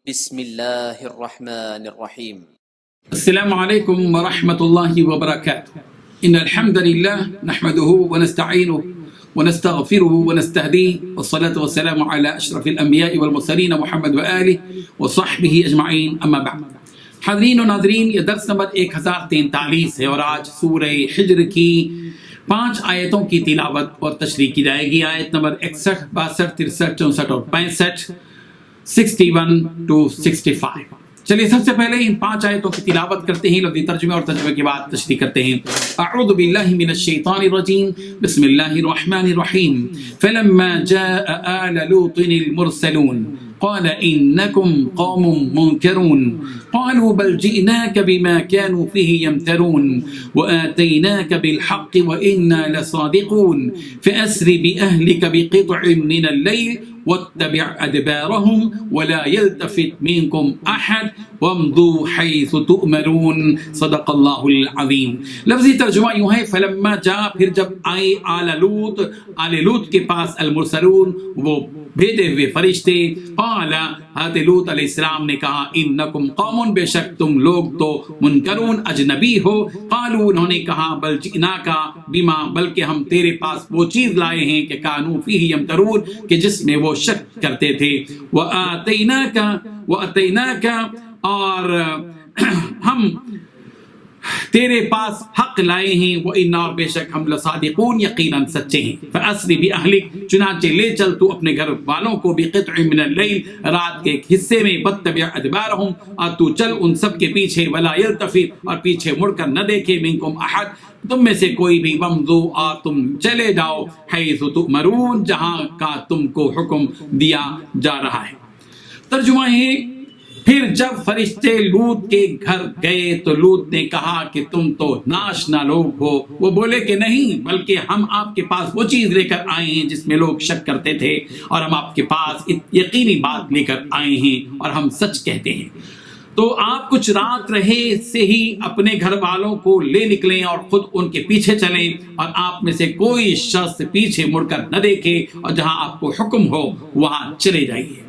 بسم الله الرحمن الرحيم. السلام عليكم ورحمة الله وبركاته. إن الحمد لله نحمده ونستعينه ونستغفره ونستهديه والصلاة والسلام على أشرف الأنبياء والمرسلين محمد وآله وصحبه أجمعين أما بعد. حاضرین و ناظرین، یہ درس نمبر 1043 ہے اور آج سورہ حجر کی 5 آیتوں کی تلاوت اور تشریح کی جائے گی۔ آیت نمبر 61، 62، 63، 64 اور 65، 61 to 65۔ چلیے سب سے پہلے ان 5 آیتوں کی تلاوت کرتے ہیں، لفظی ترجمے اور ترجمے کے بعد تشریح کرتے ہیں۔ اعوذ باللہ من الشیطان الرجیم، بسم اللہ الرحمن الرحیم۔ فلما جاء آل لوط المرسلون قال إنكم قوم منكرون قالوا بل جئناك بما كانوا فيه يمترون وآتيناك بالحق وإنا لصادقون فأسر بأهلك بقطع من الليل واتبع أدبارهم ولا يلتفت منكم أحد وامضوا حيث تؤمرون۔ صدق اللہ العظیم۔ لفظی ترجمہ یوں ہے، فلما جاء، پھر جب آئے آل لوط کے پاس المرسلون، وہ بھیجے ہوئے فرشتے، قال، حضرت لوط علیہ السلام نے کہا، انکم قوم، بے شک تم لوگ تو منکرون، اجنبی ہو۔ قالوا، انہوں نے کہا، بل جئناک بما، بلکہ ہم تیرے پاس وہ چیز لائے ہیں کہ کانوا فیہ یمترون، کہ جس میں وہ شک کرتے تھے۔ وَأَتَيْنَاكَ، اور ہم تیرے پاس حق لائے ہیں، وَإِنَّا، اور بے شک ہم لصادقون، یقیناً سچے ہیں۔ فَأَسْرِ بِأَهْلِكَ، چنانچہ لے چل تو اپنے گھر والوں کو، بِقِطْعٍ مِّنَ اللَّيْلِ، رات کے ایک حصے میں، وَاتَّبِعْ أَدْبَارَهُمْ، اور تو چل ان سب کے پیچھے، وَلَا يَلْتَفِتْ، اور پیچھے مڑ کر نہ دیکھے، مِنكُمْ أَحَدٌ، تم میں سے کوئی بھی، وَامْضُوا، اور تم چلے جاؤ، حَيْثُ تُؤْمَرُونَ، جہاں کا تم کو حکم دیا جا رہا ہے۔ ترجمہ ہے، پھر جب فرشتے لوط کے گھر گئے تو لوط نے کہا کہ تم تو ناشنا لوگ ہو۔ وہ بولے کہ نہیں، بلکہ ہم آپ کے پاس وہ چیز لے کر آئے ہیں جس میں لوگ شک کرتے تھے، اور ہم آپ کے پاس یقینی بات لے کر آئے ہیں اور ہم سچ کہتے ہیں۔ تو آپ کچھ رات رہے سے ہی اپنے گھر والوں کو لے نکلیں اور خود ان کے پیچھے چلیں، اور آپ میں سے کوئی شخص پیچھے مڑ کر نہ دیکھے، اور جہاں آپ کو حکم ہو وہاں چلے جائیے۔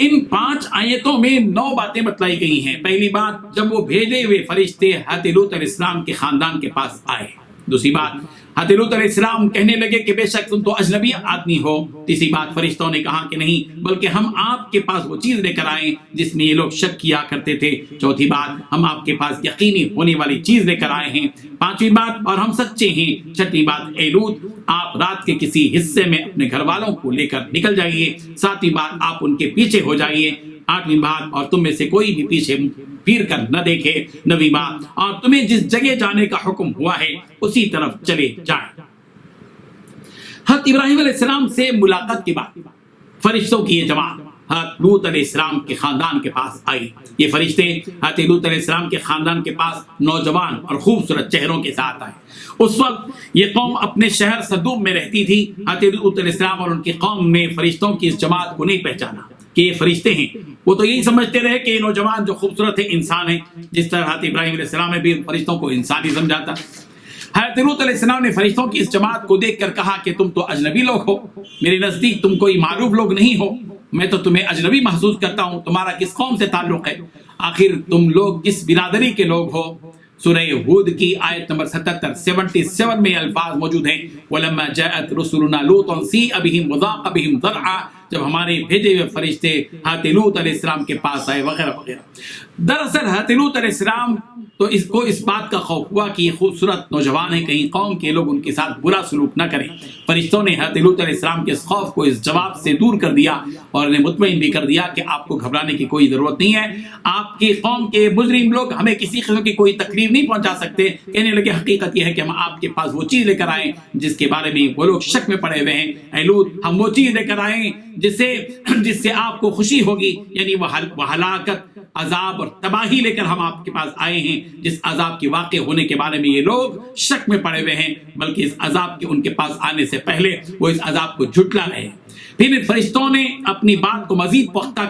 ان 5 آیتوں میں 9 باتیں بتلائی گئی ہیں۔ پہلی بات، جب وہ بھیجے ہوئے فرشتے حضرت لوط علیہ السلام کے خاندان کے پاس آئے۔ دوسری بات، حضرت لوط علیہ السلام کہنے لگے کہ بے شک تم تو اجنبی آدمی ہو۔ تیسری بات، فرشتوں نے کہا کہ نہیں، بلکہ ہم آپ کے پاس وہ چیز لے کر آئے جس میں یہ لوگ شک کیا کرتے تھے۔ چوتھی بات، ہم آپ کے پاس یقینی ہونے والی چیز لے کر آئے ہیں۔ پانچویں بات، اور ہم سچے ہیں۔ چھٹی بات، اے لوط، آپ رات کے کسی حصے میں اپنے گھر والوں کو لے کر نکل جائیے۔ ساتویں بات، آپ ان کے پیچھے ہو جائیے۔ آٹھویں بات، اور تم میں سے کوئی بھی پیچھے پھر کر نہ دیکھے۔ نویں بات، اور تمہیں جس جگہ جانے کا حکم ہوا ہے اسی طرف چلے جائیں۔ حضرت ابراہیم علیہ السلام سے ملاقات کے بعد فرشتوں کی یہ جماعت حضرت لوط علیہ السلام کے خاندان کے پاس آئی۔ یہ فرشتے حضرت لوط علیہ السلام کے خاندان کے پاس نوجوان اور خوبصورت چہروں کے ساتھ آئے۔ اس وقت یہ قوم اپنے شہر صدوم میں رہتی تھی۔ حضرت لوط علیہ السلام اور ان کی قوم نے فرشتوں کی اس جماعت کو نہیں پہچانا کہ یہ فرشتے ہیں۔ وہ تو یہی سمجھتے رہے کہ یہ نوجوان جو خوبصورت ہے انسان ہے، جس طرح حضرت ابراہیم علیہ السلام نے بھی فرشتوں کو انسانی سمجھا تھا۔ حضرت لوط علیہ السلام نے فرشتوں کی اس جماعت کو دیکھ کر کہا کہ تم تو اجنبی لوگ ہو، میرے نزدیک تم کوئی معروف لوگ نہیں ہو، میں تو تمہیں اجنبی محسوس کرتا ہوں۔ تمہارا کس قوم سے تعلق ہے؟ آخر تم لوگ کس برادری کے لوگ ہو؟ سورہ ہود کی آیت نمبر 77 میں الفاظ موجود ہیں، وَلَمَّا جَاءَتْ رُسُلُنَا لُوطًا سِیءَ بِهِمْ وَضَاقَ بِهِمْ ذَرْعًا، جب ہمارے بھیجے ہوئے فرشتے حضرت لوط علیہ السلام کے پاس آئے، وغیرہ وغیرہ۔ دراصل حضرت لوط علیہ السلام تو اس بات کا خوف ہوا کہ یہ خوبصورت نوجوان ہیں، کہیں قوم کے لوگ ان کے ساتھ برا سلوک نہ کریں۔ فرشتوں نے حضرت لوط علیہ السلام کے اس خوف کو اس جواب سے دور کر دیا اور انہیں مطمئن بھی کر دیا کہ آپ کو گھبرانے کی کوئی ضرورت نہیں ہے، آپ کی قوم کے مجرم لوگ ہمیں کسی قسم کی کوئی تکلیف نہیں پہنچا سکتے۔ کہنے لگے حقیقت یہ ہے کہ ہم آپ کے پاس وہ چیز لے کر آئے جس کے بارے میں وہ لوگ شک میں پڑے ہوئے ہیں۔ اے لوط، ہم وہ چیز لے کر آئے جس سے آپ کو خوشی ہوگی، یعنی وہ ہلاکت، عذاب اور تباہی لے کر ہم آپ کے پاس آئے ہیں، جس عذاب کے واقع ہونے کے بارے میں یہ لوگ شک میں پڑے ہوئے ہیں، بلکہ اس عذاب کے ان کے پاس آنے سے پہلے وہ اس عذاب کو جھٹلا رہے ہیں۔ پھر فرشتوں نے اپنی بات کو مزید پختہ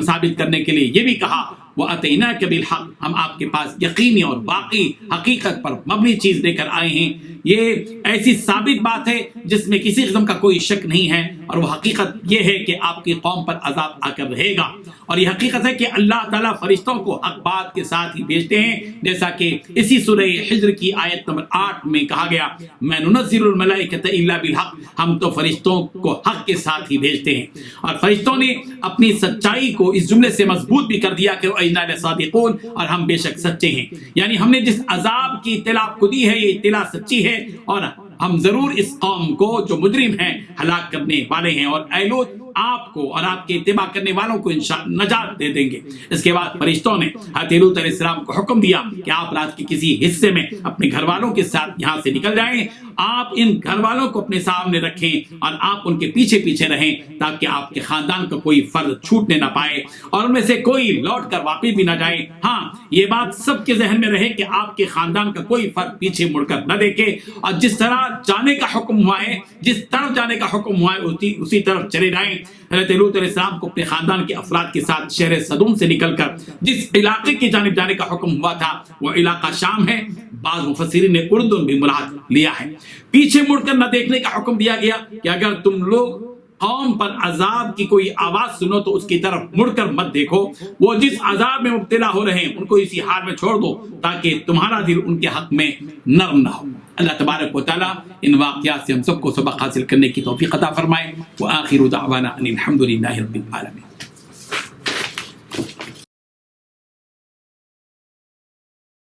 ثابت کرنے کے لیے یہ بھی کہا، وَأَتَيْنَاكَ بِالْحَقِّ، ہم آپ کے پاس یقینی اور باقی حقیقت پر مبنی چیز لے کر آئے ہیں۔ یہ ایسی ثابت بات ہے جس میں کسی قسم کا کوئی شک نہیں ہے، اور وہ حقیقت یہ ہے کہ آپ کی قوم پر عذاب آ کر رہے گا، اور یہ حقیقت ہے کہ اللہ تعالیٰ فرشتوں کو حق بات کے ساتھ ہی بھیجتے ہیں، جیسا کہ اسی سورہ حجر کی آیت نمبر 8 میں کہا گیا مَا نُنَزِّلُ الْمَلَائِكَةَ إِلَّا بِالْحَقِّ، ہم تو فرشتوں کو حق کے ساتھ ہی بھیجتے ہیں۔ اور فرشتوں نے اپنی سچائی کو اس جملے سے مضبوط بھی کر دیا کہ وَإِنَّا لَصَادِقُونَ، اور ہم بے شک سچے ہیں، یعنی ہم نے جس عذاب کی اطلاع آپ کو دی ہے یہ اطلاع سچی ہے، اور ہم ضرور اس قوم کو جو مجرم ہیں ہلاک کرنے والے ہیں، اور اے لوط آپ کو اور آپ کے اتباع کرنے والوں کو نجات دے دیں گے۔ اس کے بعد فرشتوں نے حضرت لوط علیہ السلام کو حکم دیا کہ آپ رات کے کسی حصے میں اپنے گھر والوں کے ساتھ یہاں سے نکل جائیں، آپ ان گھر والوں کو اپنے سامنے رکھیں اور آپ ان کے پیچھے پیچھے رہیں تاکہ آپ کے خاندان کا کوئی فرد چھوٹنے نہ پائے اور ان میں سے کوئی لوٹ کر واپس بھی نہ جائے۔ ہاں، یہ بات سب کے ذہن میں رہے کہ آپ کے خاندان کا کوئی فرد پیچھے مڑ کر نہ دیکھے، اور جس طرح جانے کا حکم ہوا ہے، جس طرف جانے کا حکم ہوا ہے اسی طرف چلے جائیں۔ حضرت لوط علیہ السلام کو اپنے خاندان کے افراد کے ساتھ شہر صدوم سے نکل کر جس علاقے کی جانب جانے کا حکم ہوا تھا وہ علاقہ شام ہے، بعض مفسرین نے اردن بھی مراد لیا ہے۔ پیچھے مڑ کر نہ دیکھنے کا حکم دیا گیا کہ اگر تم لوگ قوم پر عذاب کی کوئی آواز سنو تو اس کی طرف مڑ کر مت دیکھو، وہ جس عذاب میں مبتلا ہو رہے ہیں ان کو اسی حال میں چھوڑ دو تاکہ تمہارا دل ان کے حق میں نرم نہ ہو۔ اللہ تبارک و تعالیٰ ان واقعات سے ہم سب کو سبق حاصل کرنے کی توفیق عطا فرمائے۔ وآخر دعوانا ان الحمد للہ رب العالمین۔